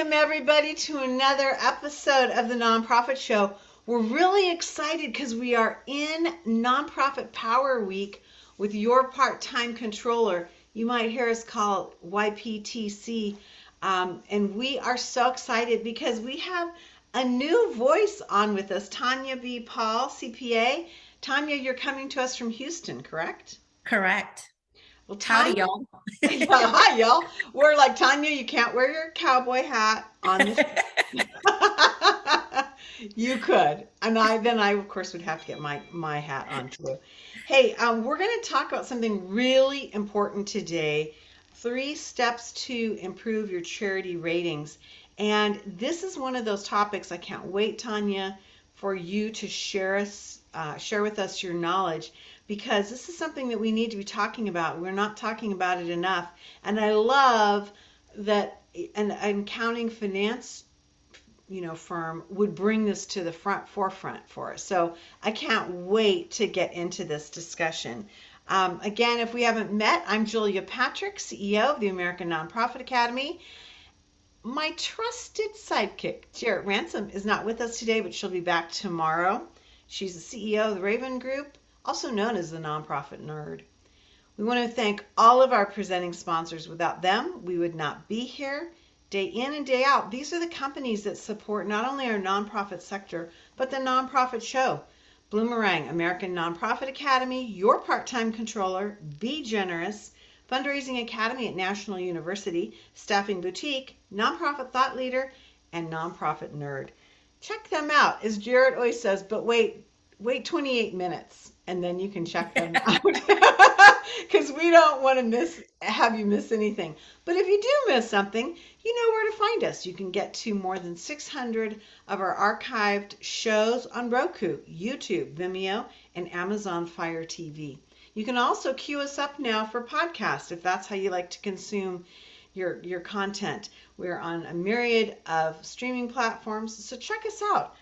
Welcome, everybody, to another episode of the Nonprofit Show. We're really excited because we are in Nonprofit Power Week with your part-time controller. You might hear us call it YPTC. And we are so excited because we have a new voice on with us, Tanya Pal, CPA. Tanya, you're coming to us from Houston, correct? Correct. Well, Howdy, Tanya, y'all. yeah, hi, y'all. We're like, Tanya, you can't wear your cowboy hat on this. You could, and I of course would have to get my hat on too. Hey, we're going to talk about something really important today. 3 steps to improve your charity ratings, and this is one of those topics I can't wait, Tanya, for you to share with us your knowledge because this is something that we need to be talking about. We're not talking about it enough, and I love that an accounting finance firm would bring this to the forefront for us. So I can't wait to get into this discussion. Again, if we haven't met, I'm Julia Patrick, CEO of the American Nonprofit Academy. My trusted sidekick, Jarrett Ransom, is not with us today, but she'll be back tomorrow. She's the CEO of the Raven Group, also known as the Nonprofit Nerd. We want to thank all of our presenting sponsors. Without them, we would not be here. Day in and day out, these are the companies that support not only our nonprofit sector, but the nonprofit show. Bloomerang, American Nonprofit Academy, your part-time controller, Be Generous, Fundraising Academy at National University, Staffing Boutique, Nonprofit Thought Leader, and Nonprofit Nerd. Check them out, as Jared always says, but wait 28 minutes and then you can check them out because we don't want to have you miss anything. But if you do miss something, you know where to find us. You can get to more than 600 of our archived shows on Roku, YouTube, Vimeo, and Amazon Fire TV. You can also queue us up now for podcasts if that's how you like to consume your content. We're on a myriad of streaming platforms, so check us out.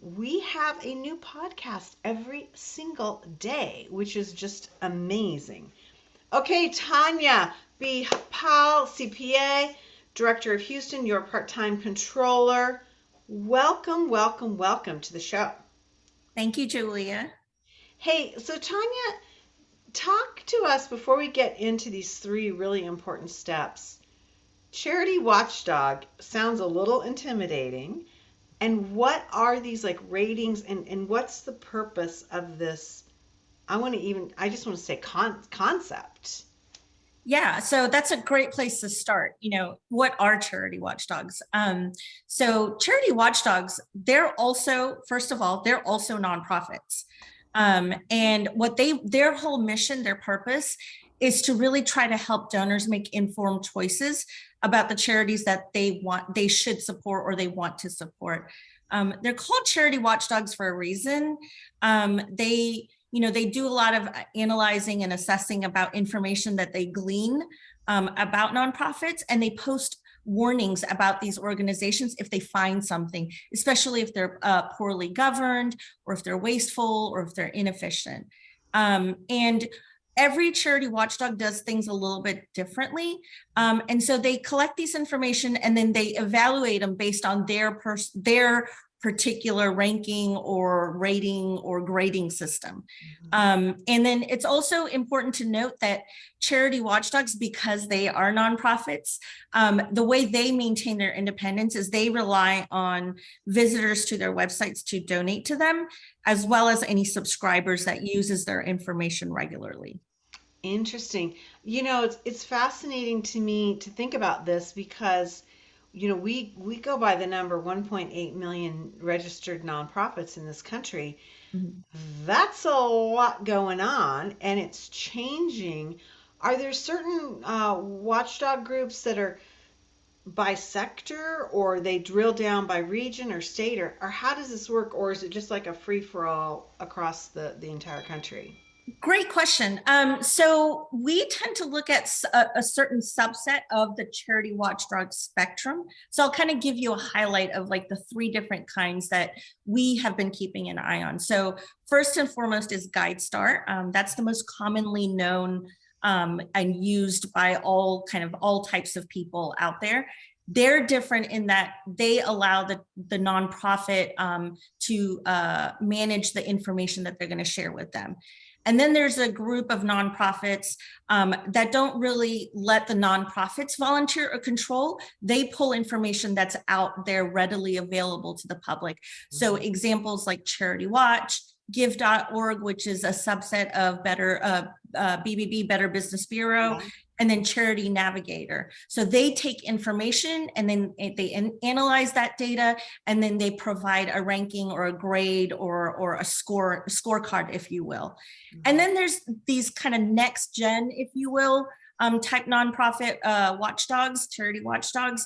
We have a new podcast every single day, which is just amazing. Okay, Tanya B. Powell, CPA, Director of Houston, your part-time controller. Welcome, welcome, welcome to the show. Thank you, Julia. Hey, so Tanya, talk to us before we get into these 3 really important steps. Charity Watchdog sounds a little intimidating. And what are these like ratings and what's the purpose of this? I just want to say concept. Yeah, so that's a great place to start. What are charity watchdogs? So charity watchdogs, they're also, first of all, they're also nonprofits. And their whole mission, their purpose is to really try to help donors make informed choices about the charities that they should support or they want to support. They're called charity watchdogs for a reason. They do a lot of analyzing and assessing about information that they glean about nonprofits, and they post warnings about these organizations if they find something, especially if they're poorly governed or if they're wasteful or if they're inefficient. And every charity watchdog does things a little bit differently. And so they collect these information and then they evaluate them based on their particular ranking or rating or grading system. And then it's also important to note that charity watchdogs, because they are nonprofits, the way they maintain their independence is they rely on visitors to their websites to donate to them, as well as any subscribers that uses their information regularly. Interesting. It's fascinating to me to think about this because we go by the number 1.8 million registered nonprofits in this country. Mhm. That's a lot going on, and it's changing. Are there certain watchdog groups that are by sector, or they drill down by region or state, or how does this work, or is it just like a free for all across the entire country? Great question. So we tend to look at a certain subset of the charity watchdog spectrum. So I'll kind of give you a highlight of like the 3 different kinds that we have been keeping an eye on. So first and foremost is Guidestar. That's the most commonly known and used by all types of people out there. They're different in that they allow the nonprofit to manage the information that they're going to share with them. And then there's a group of nonprofits that don't really let the nonprofits volunteer or control. They pull information that's out there readily available to the public. So examples like Charity Watch, Give.org, which is a subset of BBB, Better Business Bureau, and then Charity Navigator. So they take information and then they analyze that data, and then they provide a ranking or a grade or a scorecard, if you will. And then there's these kind of next gen, if you will, type nonprofit watchdogs, charity watchdogs,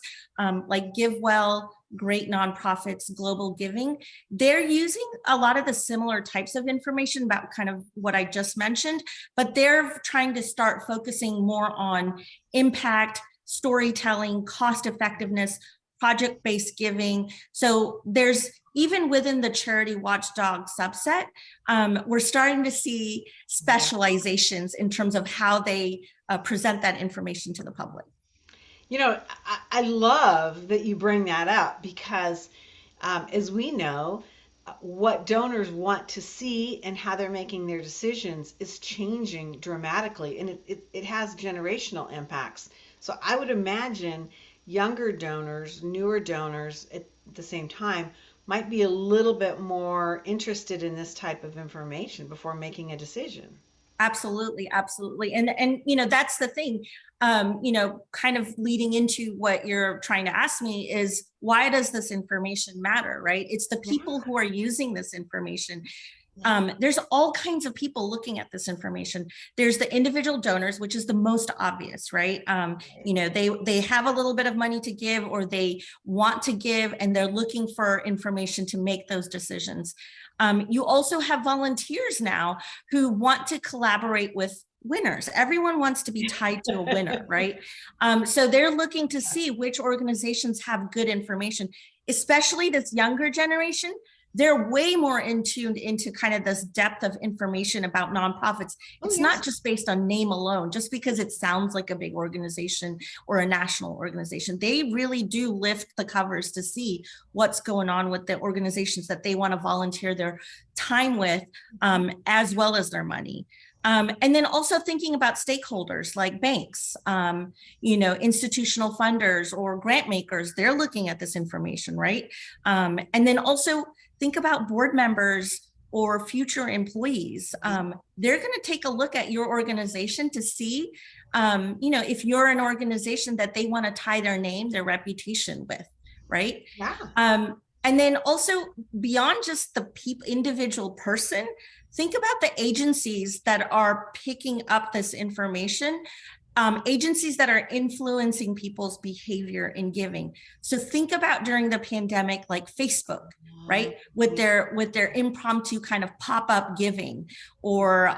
like Givewell, great nonprofits, Global Giving. They're using a lot of the similar types of information about kind of what I just mentioned, but they're trying to start focusing more on impact, storytelling, cost effectiveness, project-based giving. So there's, even within the Charity Watchdog subset, we're starting to see specializations in terms of how they present that information to the public. You know, I love that you bring that up because, as we know, what donors want to see and how they're making their decisions is changing dramatically, and it has generational impacts. So I would imagine younger donors, newer donors at the same time, might be a little bit more interested in this type of information before making a decision. Absolutely, absolutely. And you know, that's the thing, you know, kind of leading into what you're trying to ask me is, why does this information matter, right? It's the people who are using this information. There's all kinds of people looking at this information. There's the individual donors, which is the most obvious, right? You know, they have a little bit of money to give, or they want to give, and they're looking for information to make those decisions. You also have volunteers now who want to collaborate with winners. Everyone wants to be tied to a winner, right? So they're looking to see which organizations have good information, especially this younger generation. They're way more in tuned into kind of this depth of information about nonprofits. It's not just based on name alone, just because it sounds like a big organization or a national organization. They really do lift the covers to see what's going on with the organizations that they want to volunteer their time with, as well as their money. And then also thinking about stakeholders like banks, you know, institutional funders or grant makers, they're looking at this information, right? And then also think about board members or future employees. They're going to take a look at your organization to see, you know, if you're an organization that they want to tie their name, their reputation with, right? Yeah. And then also beyond just the individual person, think about the agencies that are picking up this information, agencies that are influencing people's behavior in giving. So think about during the pandemic, like Facebook, right? With their impromptu kind of pop-up giving, or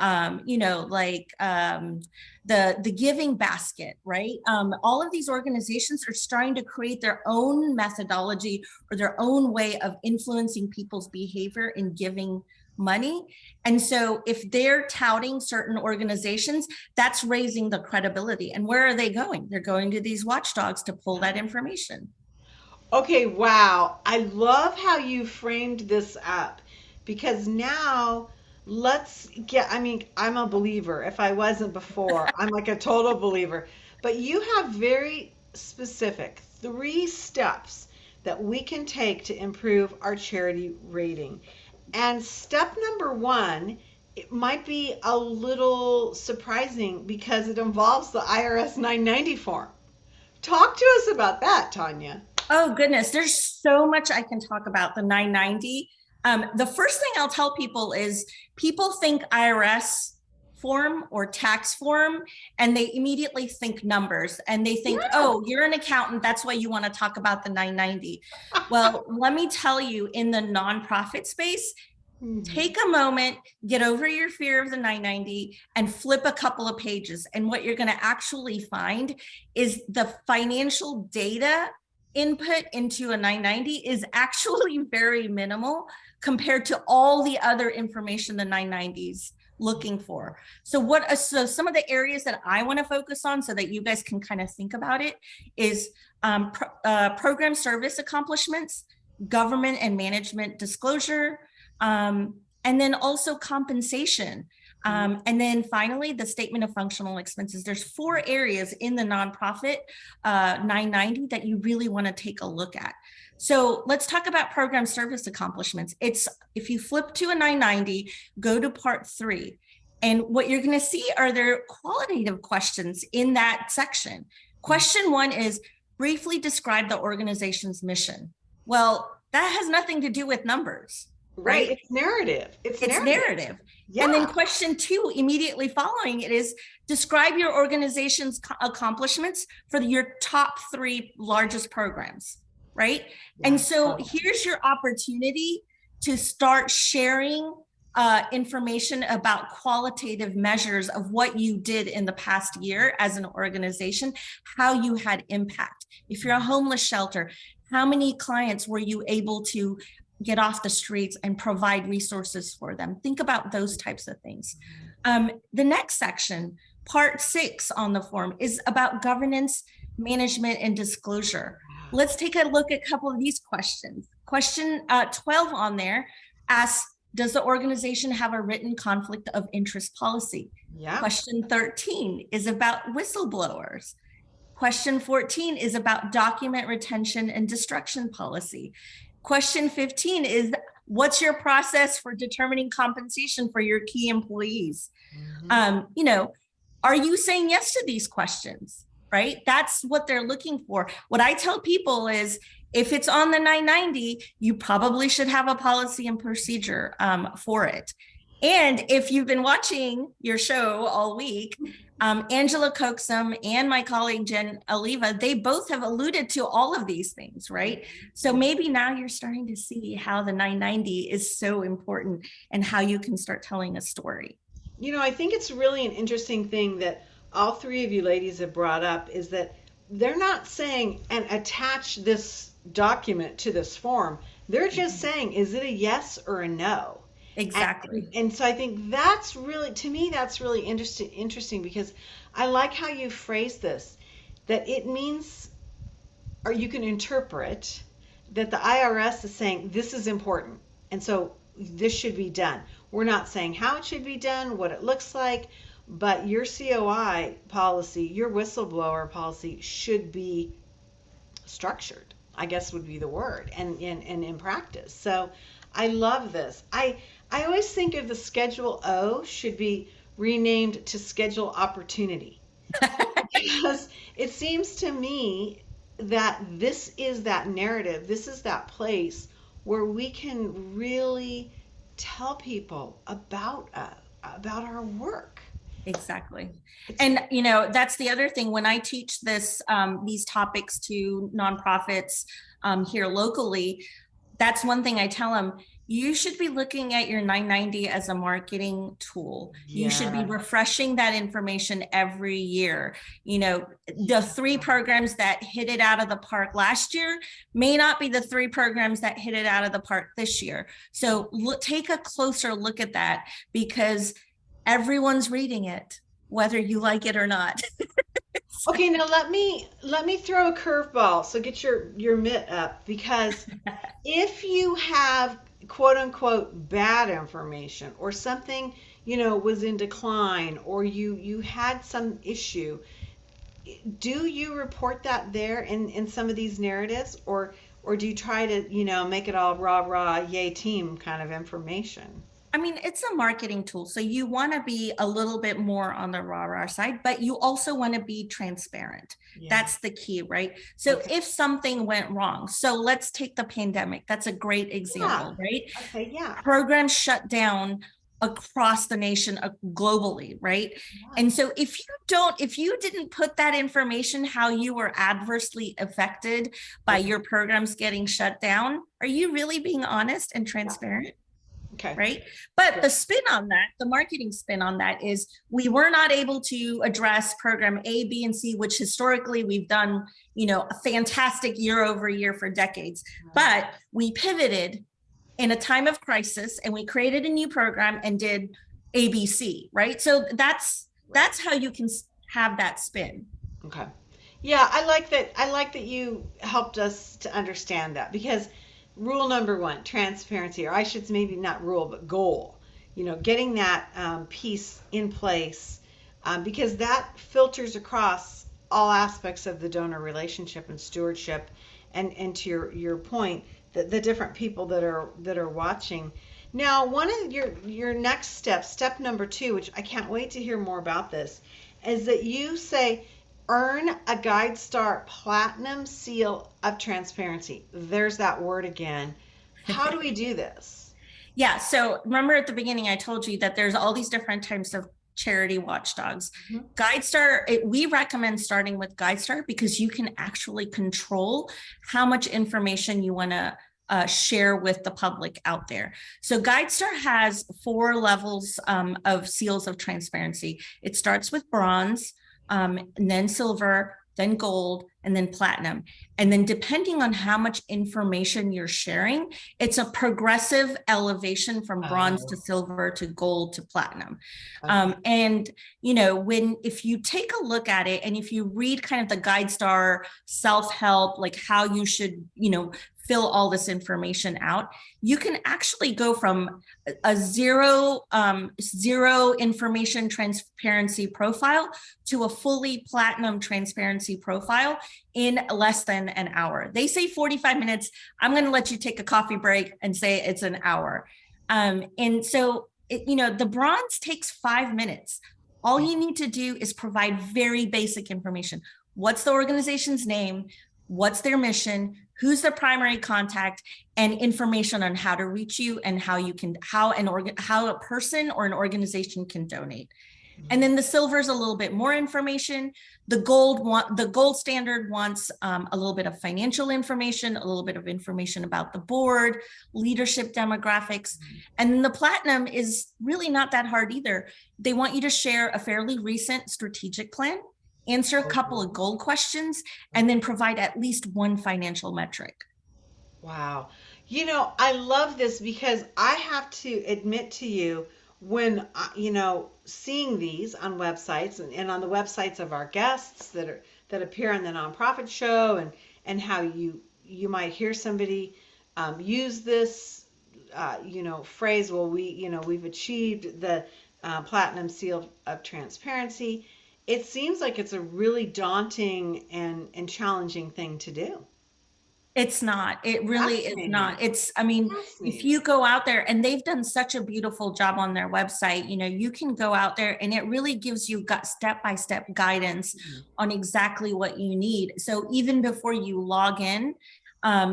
you know, like the giving basket, right? All of these organizations are starting to create their own methodology or their own way of influencing people's behavior in giving money. And so if they're touting certain organizations, that's raising the credibility. And where are they going? They're going to these watchdogs to pull that information. Okay, wow. I love how you framed this up because now let's get, I mean, I'm a believer. If I wasn't before, I'm like a total believer. But you have very specific 3 steps that we can take to improve our charity rating. And step number 1, it might be a little surprising because it involves the IRS 990 form. Talk to us about that, Tanya. Oh, goodness. There's so much I can talk about the 990. The first thing I'll tell people is people think IRS form or tax form, and they immediately think numbers, and they think, oh, you're an accountant, that's why you want to talk about the 990. Well, let me tell you, in the nonprofit space, take a moment, get over your fear of the 990 and flip a couple of pages. And what you're going to actually find is the financial data input into a 990 is actually very minimal compared to all the other information the 990s looking for. So some of the areas that I want to focus on so that you guys can kind of think about it is program service accomplishments, government and management disclosure, and then also compensation. And then finally, the statement of functional expenses. There's 4 areas in the nonprofit 990 that you really want to take a look at. So let's talk about program service accomplishments. It's, if you flip to a 990, go to part 3. And what you're going to see are there qualitative questions in that section. Question 1 is briefly describe the organization's mission. Well, that has nothing to do with numbers. Right? It's narrative. It's narrative. Yeah. And then question 2, immediately following it, is describe your organization's accomplishments for your top 3 largest programs, right? Yeah. And so here's your opportunity to start sharing information about qualitative measures of what you did in the past year as an organization, how you had impact. If you're a homeless shelter, how many clients were you able to get off the streets and provide resources for them? Think about those types of things. The next section, part 6 on the form, is about governance, management, and disclosure. Let's take a look at a couple of these questions. Question 12 on there asks, does the organization have a written conflict of interest policy? Yeah. Question 13 is about whistleblowers. Question 14 is about document retention and destruction policy. Question 15 is, what's your process for determining compensation for your key employees? Are you saying yes to these questions, right? That's what they're looking for. What I tell people is, if it's on the 990, you probably should have a policy and procedure for it. And if you've been watching your show all week, Angela Coxum and my colleague Jen Oliva, they both have alluded to all of these things, right? So maybe now you're starting to see how the 990 is so important and how you can start telling a story. I think it's really an interesting thing that all 3 of you ladies have brought up, is that they're not saying and attach this document to this form. They're just saying, is it a yes or a no? Exactly. And so I think that's really, to me, that's really interesting because I like how you phrase this, that it means, or you can interpret that the IRS is saying this is important, and so this should be done. We're not saying how it should be done, what it looks like, but your COI policy, your whistleblower policy should be structured, I guess would be the word, and in practice. So I love this. I always think of the Schedule O should be renamed to Schedule Opportunity. Because it seems to me that this is that narrative, this is that place where we can really tell people about our work. Exactly. And, that's the other thing. When I teach these topics to nonprofits here locally, that's one thing I tell them. You should be looking at your 990 as a marketing tool. Yeah. You should be refreshing that information every year. The 3 programs that hit it out of the park last year may not be the 3 programs that hit it out of the park this year. So take a closer look at that, because everyone's reading it, whether you like it or not. Okay, now let me throw a curveball. So get your mitt up, because if you have quote unquote bad information, or something was in decline, or you had some issue, do you report that there in some of these narratives, or do you try to make it all rah yay team kind of information? I mean, it's a marketing tool. So you want to be a little bit more on the rah side, but you also want to be transparent. Yeah. That's the key, right? So if something went wrong, so let's take the pandemic. That's a great example, right? Okay, yeah. Programs shut down across the nation globally, right? Yeah. And so if you didn't put that information, how you were adversely affected by your programs getting shut down, are you really being honest and transparent? Okay. Right. But the spin on that, the marketing spin on that, is we were not able to address program A, B, and C, which historically we've done, a fantastic year over year for decades. But we pivoted in a time of crisis, and we created a new program and did ABC, right? So that's how you can have that spin. Okay. Yeah, I like that. I like that you helped us to understand that, because rule number one, transparency, or I should maybe not rule, but goal. Getting that piece in place, because that filters across all aspects of the donor relationship and stewardship, and to your point, the different people that are watching. Now, one of your next steps, step number two, which I can't wait to hear more about this, is that you say earn a Guidestar Platinum Seal of Transparency. There's that word again. How do we do this? Yeah. So remember at the beginning, I told you that there's all these different types of charity watchdogs. Mhm. Guidestar, we recommend starting with Guidestar because you can actually control how much information you want to share with the public out there. So Guidestar has 4 levels of seals of transparency. It starts with bronze, and then silver, then gold, and then platinum. And then depending on how much information you're sharing, it's a progressive elevation from bronze to Oh, silver to gold to platinum. okay. And if you take a look at it and if you read kind of the Guidestar self-help, like how you should, fill all this information out, you can actually go from a zero information transparency profile to a fully platinum transparency profile in less than an hour. They say 45 minutes. I'm going to let you take a coffee break and say it's an hour. And so, the bronze takes 5 minutes. All you need to do is provide very basic information. What's the organization's name? What's their mission? Who's the primary contact? And information on how to reach you and how a person or an organization can donate. And then the silver is a little bit more information. The gold standard wants a little bit of financial information, a little bit of information about the board, leadership demographics. And then the platinum is really not that hard either. They want you to share a fairly recent strategic plan, answer a couple of goal questions, and then provide at least one financial metric. Wow. I love this because I have to admit to you, when, seeing these on websites, and on the websites of our guests that appear on the nonprofit show, and how you might hear somebody use this, phrase, well, we've achieved the platinum seal of transparency. It seems like it's a really daunting and challenging thing to do. It's not. It really is Fascinating. not. I mean, if Fascinating. you go out there, and they've done such a beautiful job on their website, you can go out there and it really gives you step-by-step guidance Mhm. on exactly what you need. So even before you log in,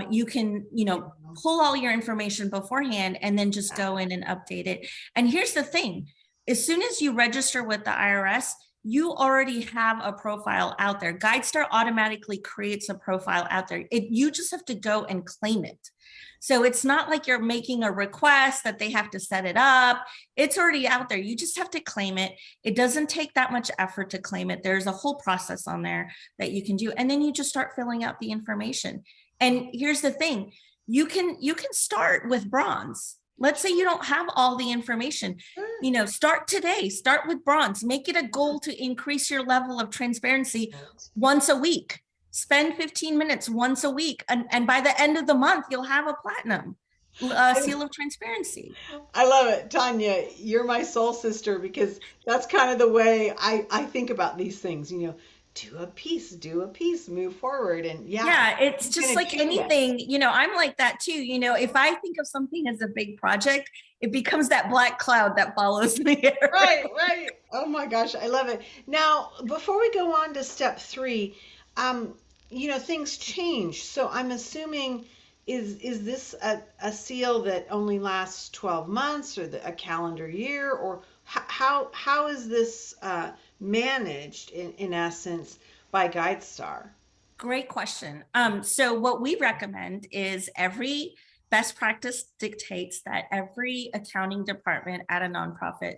you can, Yeah. pull all your information beforehand and then just go in and update it. And here's the thing, as soon as you register with the IRS, you already have a profile out there. Guidestar automatically creates a profile out there. You just have to go and claim it. So it's not like you're making a request that they have to set it up. It's already out there. You just have to claim it. It doesn't take that much effort to claim it. There's a whole process on there that you can do. And then you just start filling out the information. And here's the thing, you can start with bronze. Let's say you don't have all the information. Sure. Start today, start with bronze, make it a goal to increase your level of transparency Right. once a week. Spend 15 minutes once a week. And by the end of the month, you'll have a platinum I, seal of transparency. I love it, Tanya. You're my soul sister, because that's kind of the way I think about these things. Do a piece, move forward, and yeah, Yeah, it's you can just like achieve it. anything, I'm like that too. If I think of something as a big project, it becomes that black cloud that follows me. Right, right. Oh my gosh, I love it. Now, before we go on to step three, um, things change. So I'm assuming, is this a seal that only lasts 12 months, or a calendar year, or how is this managed in essence by GuideStar? Great question. So what we recommend is best practice dictates that every accounting department at a nonprofit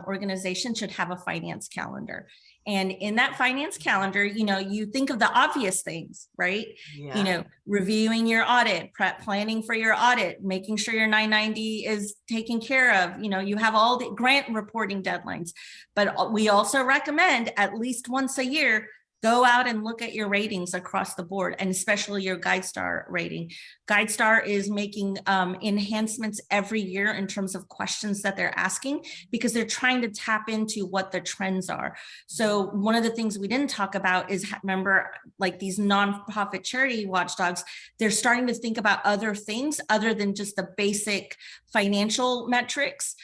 organization should have a finance calendar. And in that finance calendar, you think of the obvious things, right? Yeah. Reviewing your audit, planning for your audit, making sure your 990 is taken care of. You have all the grant reporting deadlines, but we also recommend at least once a year, go out and look at your ratings across the board, and especially your Guidestar rating. Guidestar is making enhancements every year in terms of questions that they're asking, because they're trying to tap into what the trends are. So one of the things we didn't talk about is, remember, like these nonprofit charity watchdogs, they're starting to think about other things other than just the basic financial metrics,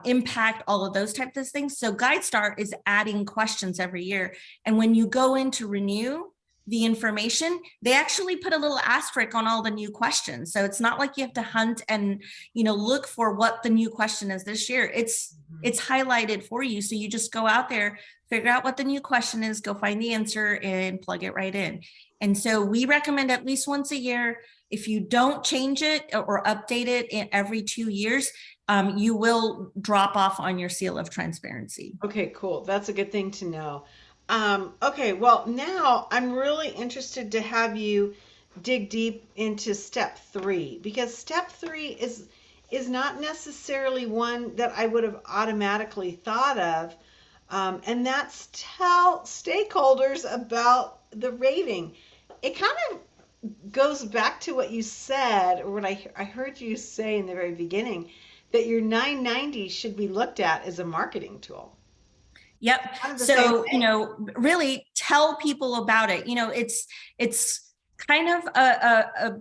impact, all of those types of things. So Guidestar is adding questions every year. And when you go in to renew the information, they actually put a little asterisk on all the new questions. So it's not like you have to hunt and, look for what the new question is this year. It's highlighted for you. So you just go out there, figure out what the new question is, go find the answer and plug it right in. And so we recommend at least once a year. If you don't change it or update it in every 2 years, you will drop off on your seal of transparency. Okay, cool. That's a good thing to know. Okay, well, now I'm really interested to have you dig deep into step 3, because step 3 is not necessarily one that I would have automatically thought of, and that's tell stakeholders about the rating. It kind of goes back to what you said, or what I heard you say in the very beginning, that your 990 should be looked at as a marketing tool. Yep. Kind of the same So, thing. really tell people about it. It's kind of a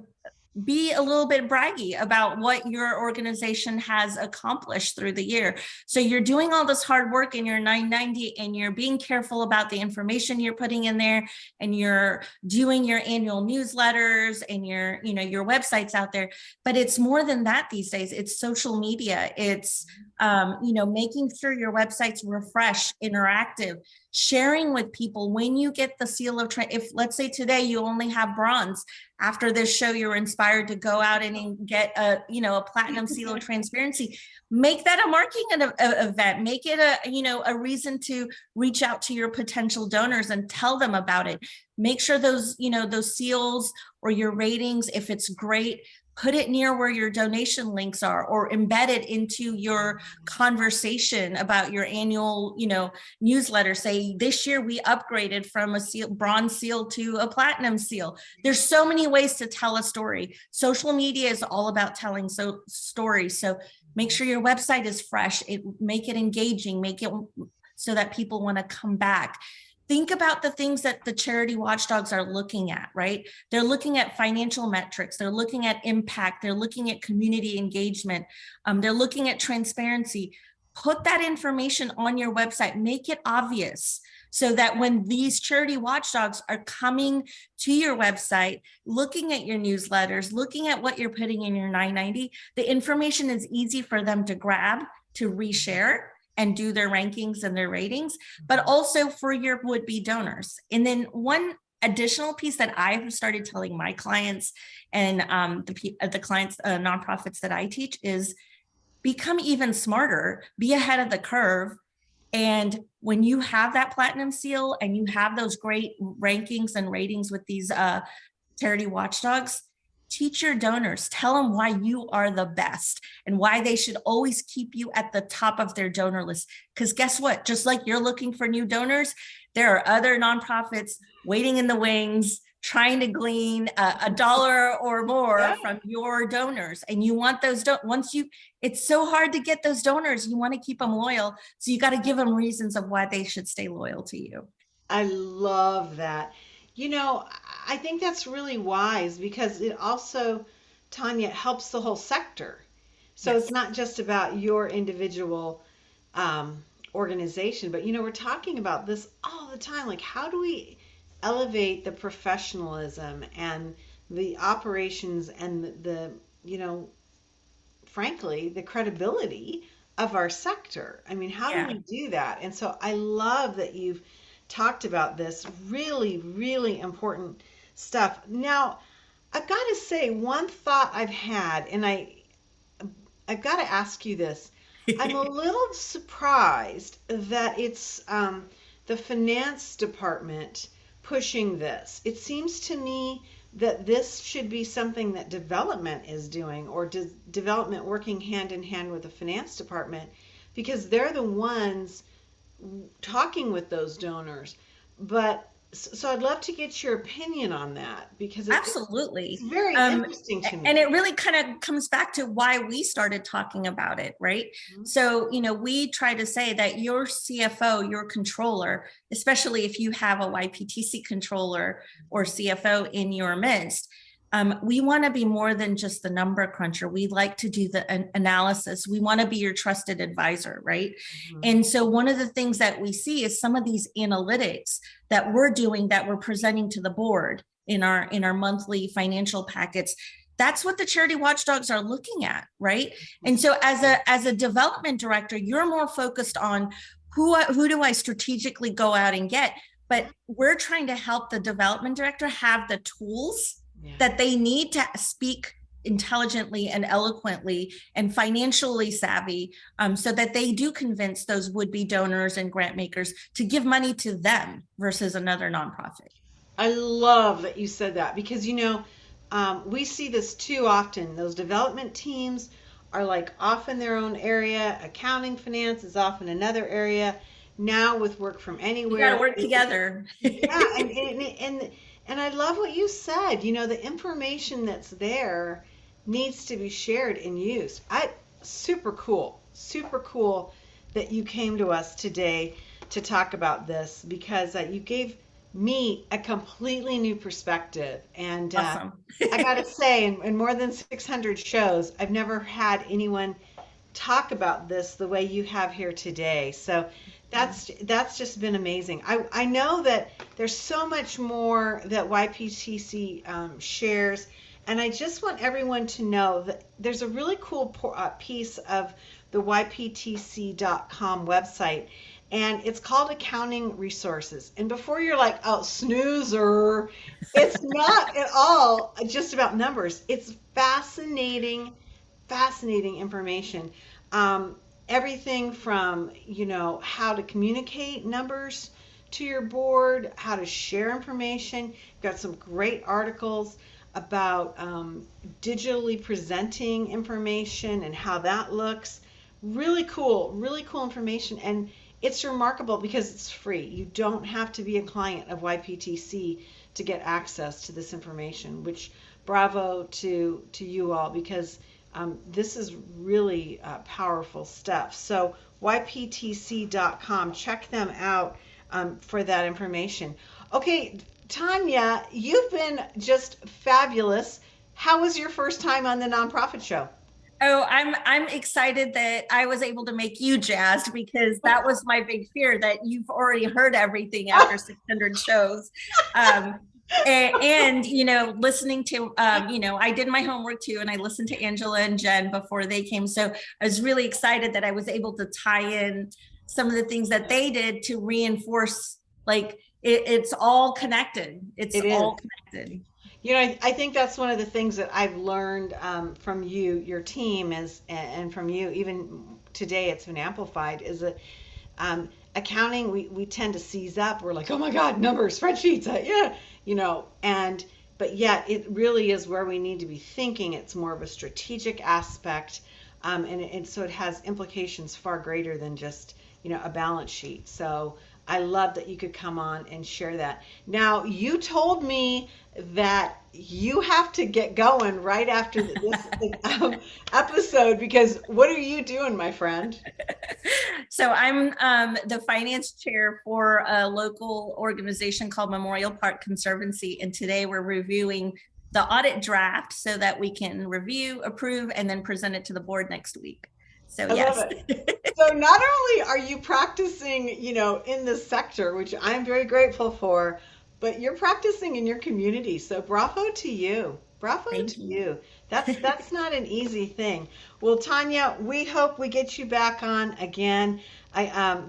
be a little bit braggy about what your organization has accomplished through the year. So you're doing all this hard work in your 990, and you're being careful about the information you're putting in there, and you're doing your annual newsletters and your websites out there. But it's more than that these days. It's social media. It's making sure your website's refresh, interactive, sharing with people when you get the seal of if let's say today you only have bronze, after this show you're inspired to go out and get a platinum seal of transparency. Make that a marketing event. Make it a reason to reach out to your potential donors and tell them about it. Make sure those seals or your ratings, if it's great, put it near where your donation links are, or embed it into your conversation about your annual, newsletter. Say, this year we upgraded from a bronze seal to a platinum seal. There's so many ways to tell a story. Social media is all about telling stories. So make sure your website is fresh. Make it engaging, make it so that people want to come back. Think about the things that the charity watchdogs are looking at, right? They're looking at financial metrics. They're looking at impact. They're looking at community engagement. They're looking at transparency. Put that information on your website. Make it obvious, so that when these charity watchdogs are coming to your website, looking at your newsletters, looking at what you're putting in your 990, the information is easy for them to grab, to reshare, and do their rankings and their ratings, but also for your would-be donors. And then one additional piece that I've started telling my clients and the clients, nonprofits that I teach, is become even smarter, be ahead of the curve. And when you have that platinum seal and you have those great rankings and ratings with these charity watchdogs, teach your donors, tell them why you are the best and why they should always keep you at the top of their donor list. Because guess what? Just like you're looking for new donors, there are other nonprofits waiting in the wings, trying to glean a dollar or more from your donors. And you want those, it's so hard to get those donors. You want to keep them loyal. So you got to give them reasons of why they should stay loyal to you. I love that. I think that's really wise, because it also, Tanya, helps the whole sector. So it's Yes. not just about your individual organization, but we're talking about this all the time. Like, how do we elevate the professionalism and the operations and frankly, the credibility of our sector? I mean, how do Yeah. we do that? And so I love that you've talked about this really, really important stuff. Now, I've got to say, one thought I've had, and I've got to ask you this. I'm a little surprised that it's the finance department pushing this. It seems to me that this should be something that development is doing, or development working hand in hand with the finance department, because they're the ones talking with those donors. But so I'd love to get your opinion on that because it's Absolutely. very interesting to And me. it really kind of comes back to why we started talking about it, right? So, we try to say that your CFO, your controller, especially if you have a YPTC controller or CFO in your midst, we want to be more than just the number cruncher. We like to do the analysis. We want to be your trusted advisor, right? Mhm. And so one of the things that we see is some of these analytics that we're doing, that we're presenting to the board in our monthly financial packets. That's what the charity watchdogs are looking at, right? And so as a development director, you're more focused on who do I strategically go out and get, but we're trying to help the development director have the tools Yeah. that they need to speak intelligently and eloquently and financially savvy, so that they do convince those would-be donors and grant makers to give money to them versus another nonprofit. I love that you said that because we see this too often. Those development teams are like off in their own area. Accounting, finance is off in another area. Now with work from We got to anywhere, work together. yeah, and I love what you said. The information that's there needs to be shared and used. Super cool that you came to us today to talk about this because you gave me a completely new perspective. And Awesome. I got to say, in more than 600 shows, I've never had anyone talk about this the way you have here today. So that's just been amazing. I know that there's so much more that YPTC shares, and I just want everyone to know that there's a really cool piece of the YPTC.com website, and it's called Accounting Resources. And before you're like, oh, snoozer, it's not at all just about numbers. It's fascinating information. Um, Everything from, how to communicate numbers to your board, how to share information. You've got some great articles about digitally presenting information and how that looks. Really cool information. And it's remarkable because it's free. You don't have to be a client of YPTC to get access to this information, which bravo to you all because this is really powerful stuff. So yptc.com, check them out for that information. Okay, Tanya, you've been just fabulous. How was your first time on the Nonprofit Show? Oh, I'm excited that I was able to make you jazzed, because that was my big fear, that you've already heard everything after 600 shows. And listening to I did my homework too, and I listened to Angela and Jen before they came, so I was really excited that I was able to tie in some of the things that they did to reinforce, like it's all connected. It's It is. all connected. I think that's one of the things that I've learned from you, your team, and from you, even today it's been amplified, is that accounting, we tend to seize up. We're like, oh my God, numbers, spreadsheets, yeah, but yet it really is where we need to be thinking. It's more of a strategic aspect, and so it has implications far greater than just, a balance sheet. So I love that you could come on and share that. Now, you told me that you have to get going right after this episode because what are you doing, my friend? So I'm the finance chair for a local organization called Memorial Park Conservancy, and today we're reviewing the audit draft so that we can review, approve, and then present it to the board next week. So I love yes. it. So not only are you practicing, in this sector, which I'm very grateful for, but you're practicing in your community. So bravo to you. Bravo Thank to you. you. That's not an easy thing. Well, Tanya, we hope we get you back on again.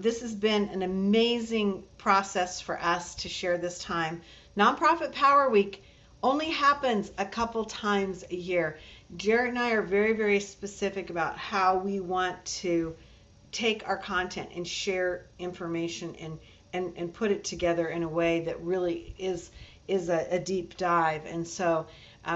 This has been an amazing process for us to share this time. Nonprofit Power Week. only happens a couple times a year. Jared and I are very, very specific about how we want to take our content and share information and put it together in a way that really is a deep dive. And so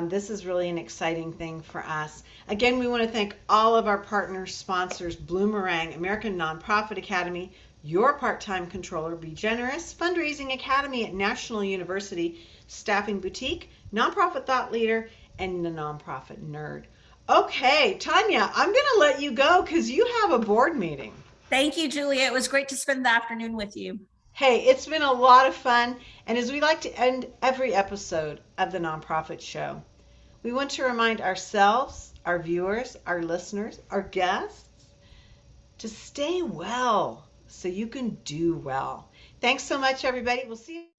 this is really an exciting thing for us. Again, we want to thank all of our partners, sponsors, Bloomerang, American Nonprofit Academy, Your Part-Time Controller, Be Generous, Fundraising Academy at National University, Staffing Boutique, Nonprofit Thought Leader, and the Nonprofit Nerd. Okay, Tanya, I'm going to let you go because you have a board meeting. Thank you, Julia. It was great to spend the afternoon with you. Hey, it's been a lot of fun. And as we like to end every episode of the Nonprofit Show, we want to remind ourselves, our viewers, our listeners, our guests to stay well so you can do well. Thanks so much, everybody. We'll see you.